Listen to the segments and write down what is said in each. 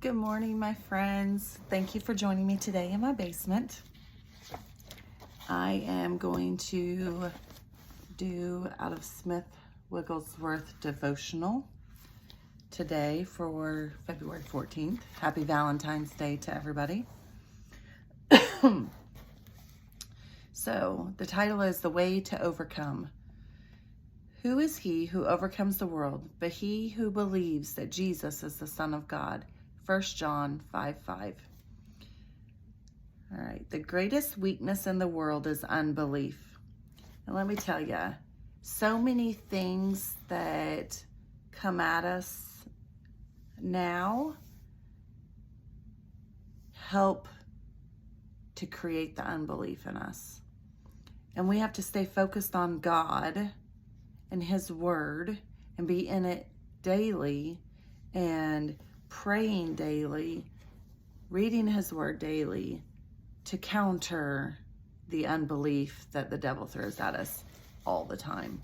Good morning, my friends. Thank you for joining me today in my basement. I am going to do out of Smith Wigglesworth devotional today for February 14th. Happy Valentine's Day to everybody. So the title is The Way to Overcome. Who is he who overcomes the world but he who believes that Jesus is the Son of God? 1 John 5:5. All right. The greatest weakness in the world is unbelief. And let me tell you, so many things that come at us now help to create the unbelief in us. And we have to stay focused on God and His Word and be in it daily and praying daily, reading His Word daily to counter the unbelief that the devil throws at us all the time.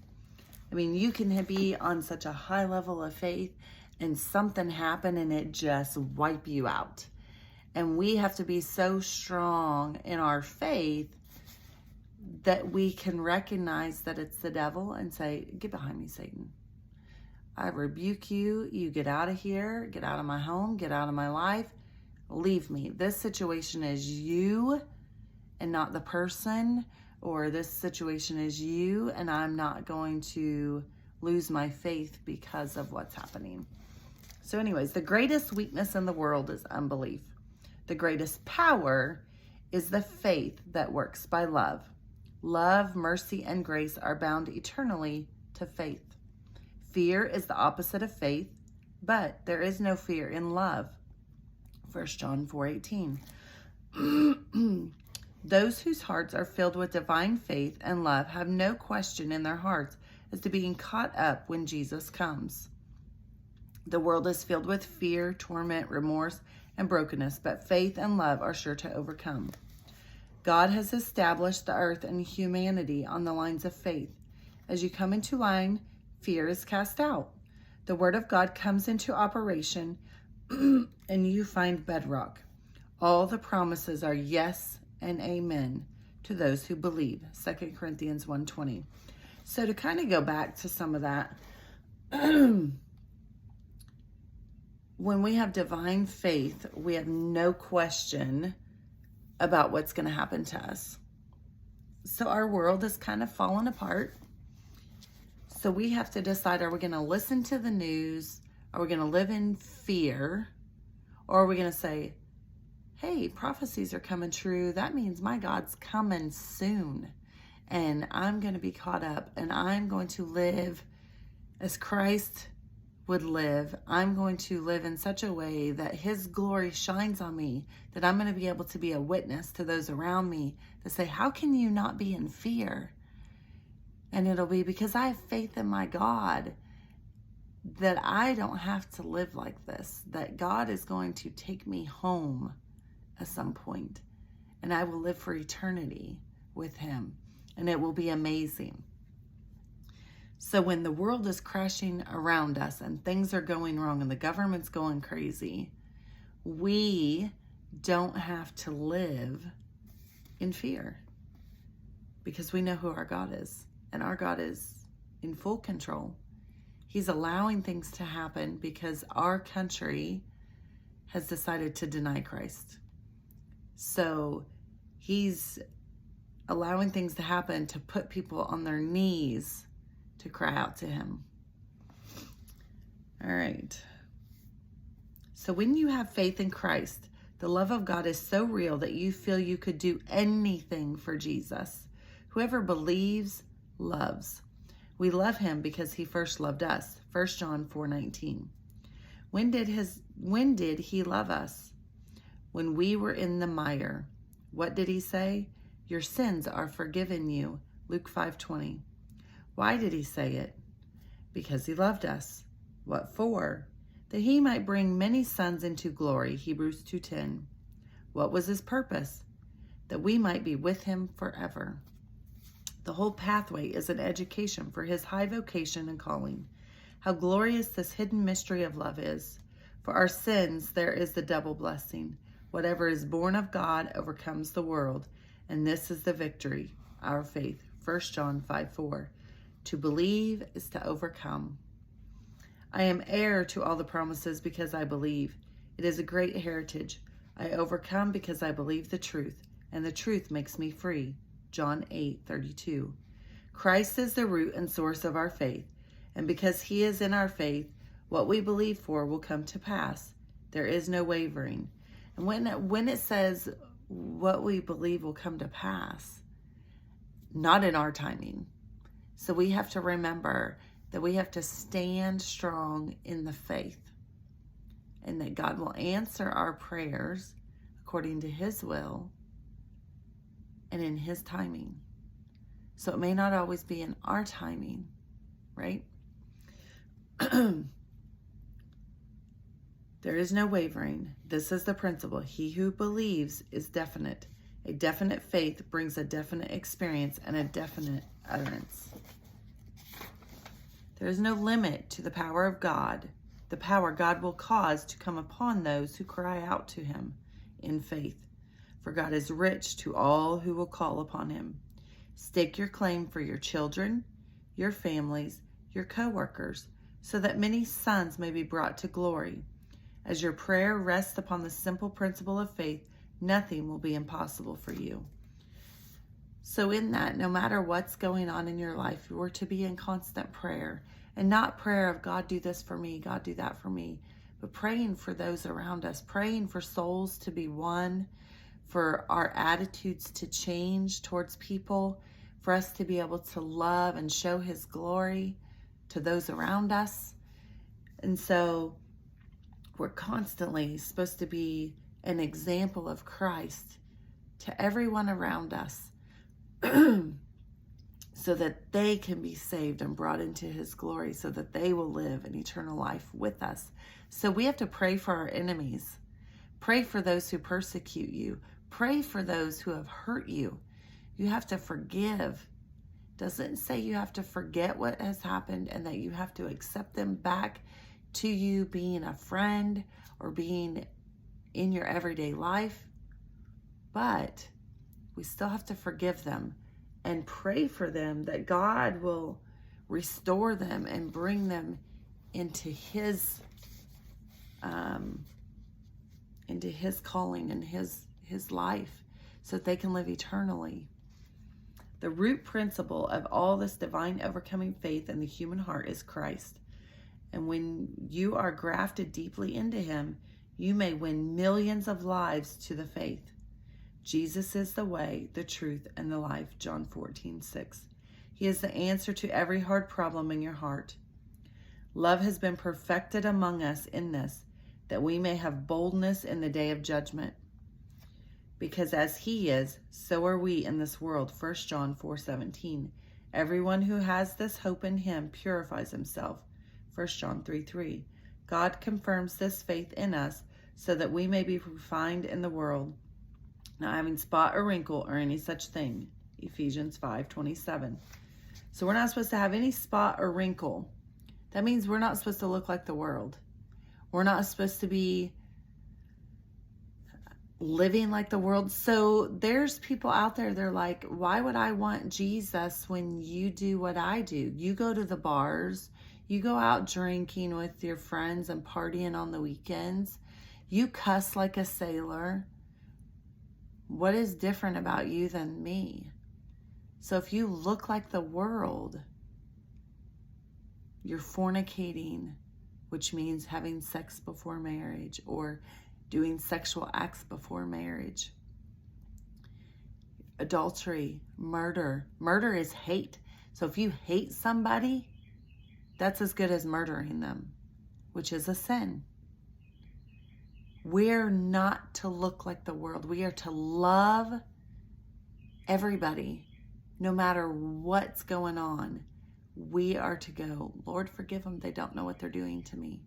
I mean, you can be on such a high level of faith and something happen and it just wipe you out. And we have to be so strong in our faith that we can recognize that it's the devil and say, "Get behind me, Satan. I rebuke you. You get out of here. Get out of my home. Get out of my life. Leave me. This situation is you and not the person, or this situation is you and I'm not going to lose my faith because of what's happening." So anyways, the greatest weakness in the world is unbelief. The greatest power is the faith that works by love. Love, mercy, and grace are bound eternally to faith. Fear is the opposite of faith, but there is no fear in love. 1 John 4:18. Those whose hearts are filled with divine faith and love have no question in their hearts as to being caught up when Jesus comes. The world is filled with fear, torment, remorse, and brokenness, but faith and love are sure to overcome. God has established the earth and humanity on the lines of faith. As you come into line, fear is cast out. The Word of God comes into operation and you find bedrock. All the promises are yes and amen to those who believe. 2 Corinthians 1:20. So to kind of go back to some of that, when we have divine faith, we have no question about what's going to happen to us. So our world is kind of falling apart. So we have to decide, are we going to listen to the news? Are we going to live in fear? Or are we going to say, hey, prophecies are coming true. That means my God's coming soon. And I'm going to be caught up and I'm going to live as Christ would live. I'm going to live in such a way that His glory shines on me, that I'm going to be able to be a witness to those around me to say, how can you not be in fear? And it'll be because I have faith in my God that I don't have to live like this, that God is going to take me home at some point and I will live for eternity with Him and it will be amazing. So when the world is crashing around us and things are going wrong and the government's going crazy, we don't have to live in fear because we know who our God is. And our God is in full control. He's allowing things to happen because our country has decided to deny Christ. So He's allowing things to happen to put people on their knees to cry out to Him. All right. So when you have faith in Christ, the love of God is so real that you feel you could do anything for Jesus. Whoever believes loves. We love Him because He first loved us. 1 John 4:19. When did He love us? When we were in the mire. What did He say? Your sins are forgiven you. Luke 5:20. Why did He say it? Because He loved us. What for? That He might bring many sons into glory. Hebrews 2:10. What was His purpose? That we might be with Him forever. The whole pathway is an education for His high vocation and calling. How glorious this hidden mystery of love is. For our sins, there is the double blessing. Whatever is born of God overcomes the world, and this is the victory, our faith. 1 John 5:4. To believe is to overcome. I am heir to all the promises because I believe. It is a great heritage. I overcome because I believe the truth, and the truth makes me free. John 8:32. Christ is the root and source of our faith, and because he is in our faith, what we believe for will come to pass. There is no wavering. And when it says what we believe will come to pass, not in our timing. So we have to remember that we have to stand strong in the faith, and that God will answer our prayers according to his will and in his timing. So it may not always be in our timing, right? There is no wavering. This is the principle. He who believes is definite. A definite faith brings a definite experience and a definite utterance. There is no limit to the power of God, the power God will cause to come upon those who cry out to him in faith. For God is rich to all who will call upon him. Stake your claim for your children, your families, your co-workers, so that many sons may be brought to glory. As your prayer rests upon the simple principle of faith, nothing will be impossible for you. So in that, no matter what's going on in your life, you are to be in constant prayer, and not prayer of God, do this for me, God, do that for me, but praying for those around us, praying for souls to be won, for our attitudes to change towards people, for us to be able to love and show his glory to those around us. And so we're constantly supposed to be an example of Christ to everyone around us so that they can be saved and brought into his glory, so that they will live an eternal life with us. So we have to pray for our enemies. Pray for those who persecute you. Pray for those who have hurt you. You have to forgive. Doesn't say you have to forget what has happened and that you have to accept them back to you being a friend or being in your everyday life. But we still have to forgive them and pray for them that God will restore them and bring them into his calling and his life, so that they can live eternally. The root principle of all this divine overcoming faith in the human heart is Christ. And when you are grafted deeply into him, you may win millions of lives to the faith. Jesus is the way, the truth, and the life. John 14:6. He is the answer to every hard problem in your heart. Love has been perfected among us in this, that we may have boldness in the day of judgment. Because as he is, so are we in this world. 1 John 4:17. Everyone who has this hope in him purifies himself. 1 John 3:3. God confirms this faith in us so that we may be refined in the world, not having spot or wrinkle or any such thing. Ephesians 5:27. So we're not supposed to have any spot or wrinkle. That means we're not supposed to look like the world. We're not supposed to be living like the world. So there's people out there, they're like, why would I want Jesus when you do what I do? You go to the bars, you go out drinking with your friends and partying on the weekends, you cuss like a sailor. What is different about you than me? So if you look like the world, you're fornicating, which means having sex before marriage or doing sexual acts before marriage. Adultery, murder. Murder is hate. So if you hate somebody, that's as good as murdering them, which is a sin. We're not to look like the world. We are to love everybody, no matter what's going on. We are to go, Lord, forgive them. They don't know what they're doing to me.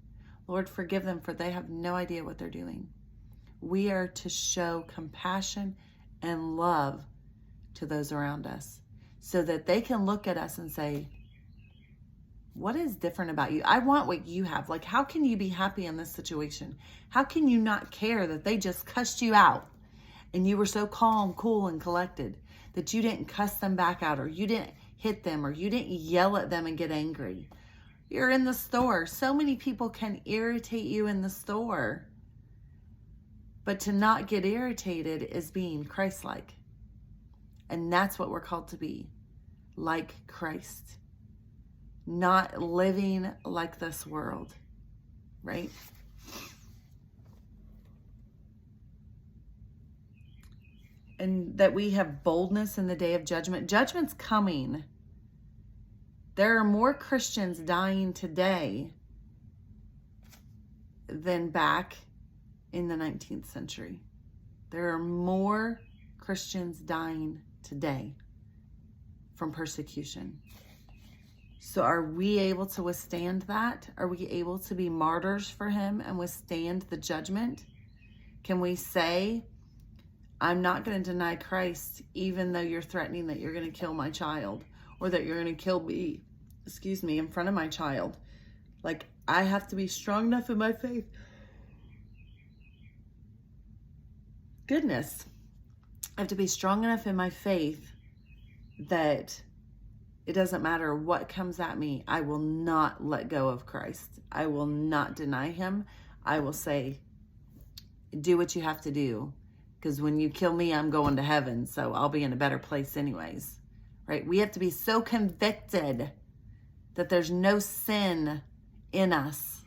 Lord, forgive them, for they have no idea what they're doing. We are to show compassion and love to those around us so that they can look at us and say, What is different about you? I want what you have. Like, how can you be happy in this situation? How can you not care that they just cussed you out and you were so calm, cool, and collected that you didn't cuss them back out, or you didn't hit them, or you didn't yell at them and get angry? You're in the store. So many people can irritate you in the store. But to not get irritated is being Christ-like. And that's what we're called to be, like Christ. Not living like this world, right? And that we have boldness in the day of judgment. Judgment's coming. There are more Christians dying today than back in the 19th century. There are more Christians dying today from persecution. So are we able to withstand that? Are we able to be martyrs for him and withstand the judgment? Can we say, I'm not going to deny Christ even though you're threatening that you're going to kill my child, or that you're going to kill me, in front of my child? Like, I have to be strong enough in my faith. Goodness. I have to be strong enough in my faith that it doesn't matter what comes at me. I will not let go of Christ. I will not deny him. I will say, do what you have to do. Because when you kill me, I'm going to heaven. So I'll be in a better place anyways. Right? We have to be so convicted that there's no sin in us.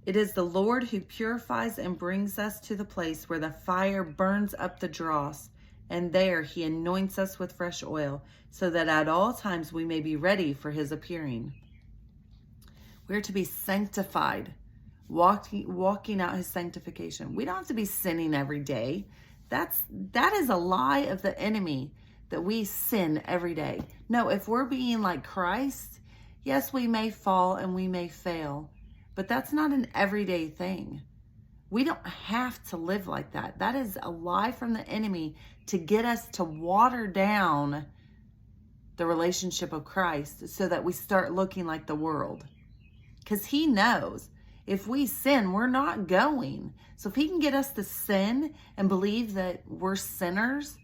It is the Lord who purifies and brings us to the place where the fire burns up the dross. And there he anoints us with fresh oil, so that at all times we may be ready for his appearing. We're to be sanctified, walking out his sanctification. We don't have to be sinning every day. That is a lie of the enemy, that we sin every day. No, if we're being like Christ, yes, we may fall and we may fail, but that's not an everyday thing. We don't have to live like that. That is a lie from the enemy to get us to water down the relationship of Christ so that we start looking like the world. Because he knows if we sin, we're not going. So if he can get us to sin and believe that we're sinners,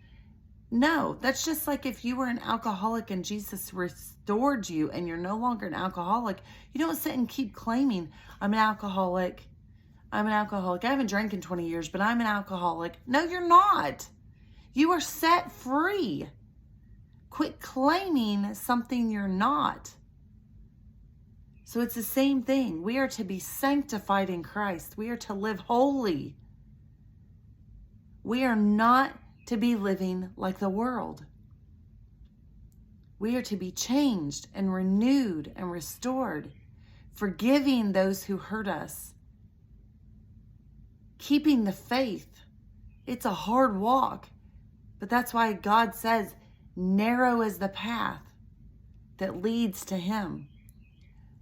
no, that's just like if you were an alcoholic and Jesus restored you and you're no longer an alcoholic. You don't sit and keep claiming, I'm an alcoholic. I'm an alcoholic. I haven't drank in 20 years, but I'm an alcoholic. No, you're not. You are set free. Quit claiming something you're not. So it's the same thing. We are to be sanctified in Christ. We are to live holy. We are not to be living like the world. We are to be changed and renewed and restored, forgiving those who hurt us, keeping the faith. It's a hard walk, but that's why God says, narrow is the path that leads to him.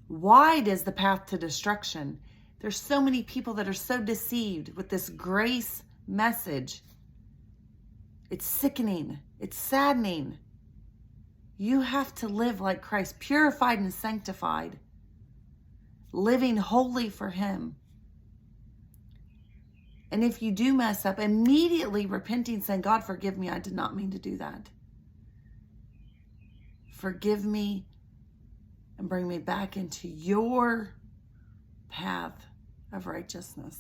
Wide is the path to destruction. There's so many people that are so deceived with this grace message. It's sickening. It's saddening. You have to live like Christ, purified and sanctified, living holy for him. And if you do mess up, immediately repenting, saying, God, forgive me. I did not mean to do that. Forgive me and bring me back into your path of righteousness.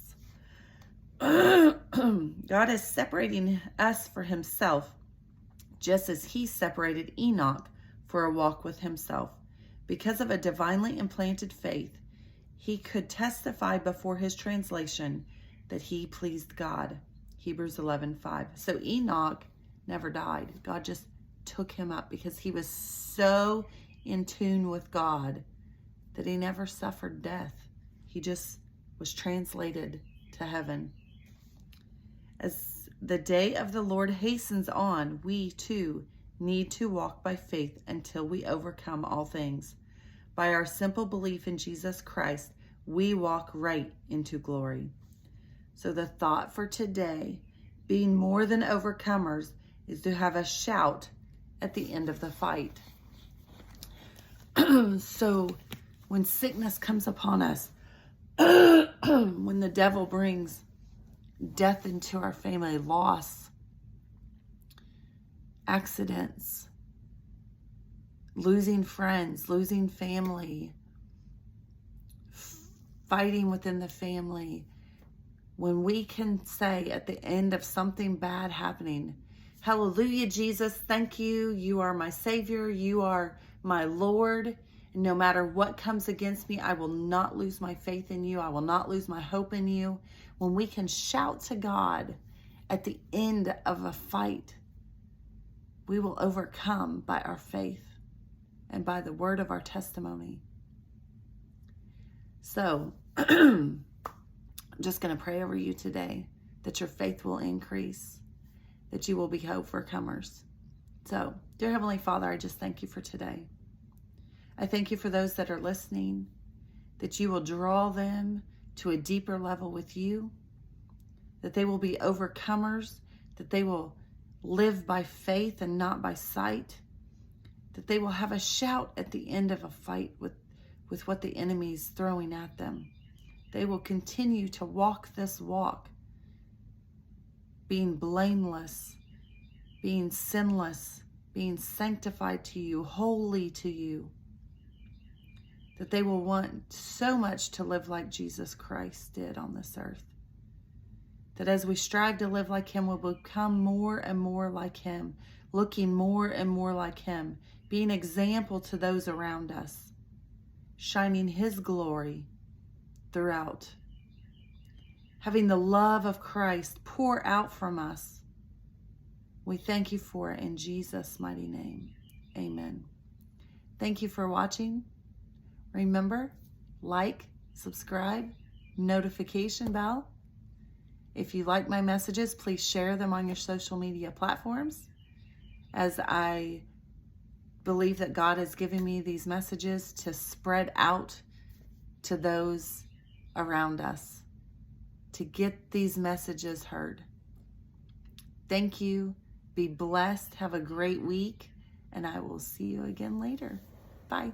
God is separating us for himself, just as he separated Enoch for a walk with himself. Because of a divinely implanted faith, he could testify before his translation that he pleased God. Hebrews 11:5. So Enoch never died. God just took him up because he was so in tune with God that he never suffered death. He just was translated to heaven. As the day of the Lord hastens on, we too need to walk by faith until we overcome all things. By our simple belief in Jesus Christ, we walk right into glory. So the thought for today, being more than overcomers, is to have a shout at the end of the fight. So when sickness comes upon us, when the devil brings death into our family, loss, accidents, losing friends, losing family, fighting within the family, when we can say at the end of something bad happening, hallelujah, Jesus, thank you. You are my Savior. You are my Lord. And no matter what comes against me, I will not lose my faith in you. I will not lose my hope in you. When we can shout to God at the end of a fight, we will overcome by our faith and by the word of our testimony. So, I'm just going to pray over you today that your faith will increase, that you will be overcomers. So, dear Heavenly Father, I just thank you for today. I thank you for those that are listening, that you will draw them to a deeper level with you, that they will be overcomers, that they will live by faith and not by sight, that they will have a shout at the end of a fight with what the enemy is throwing at them. They will continue to walk this walk, being blameless, being sinless, being sanctified to you, holy to you. That they will want so much to live like Jesus Christ did on this earth. That as we strive to live like him, we'll become more and more like him, looking more and more like him, being an example to those around us, shining his glory throughout, having the love of Christ pour out from us. We thank you for it in Jesus' mighty name. Amen. Thank you for watching. Remember, like, subscribe, notification bell. If you like my messages, please share them on your social media platforms, as I believe that God has given me these messages to spread out to those around us, to get these messages heard. Thank you. Be blessed. Have a great week, and I will see you again later. Bye.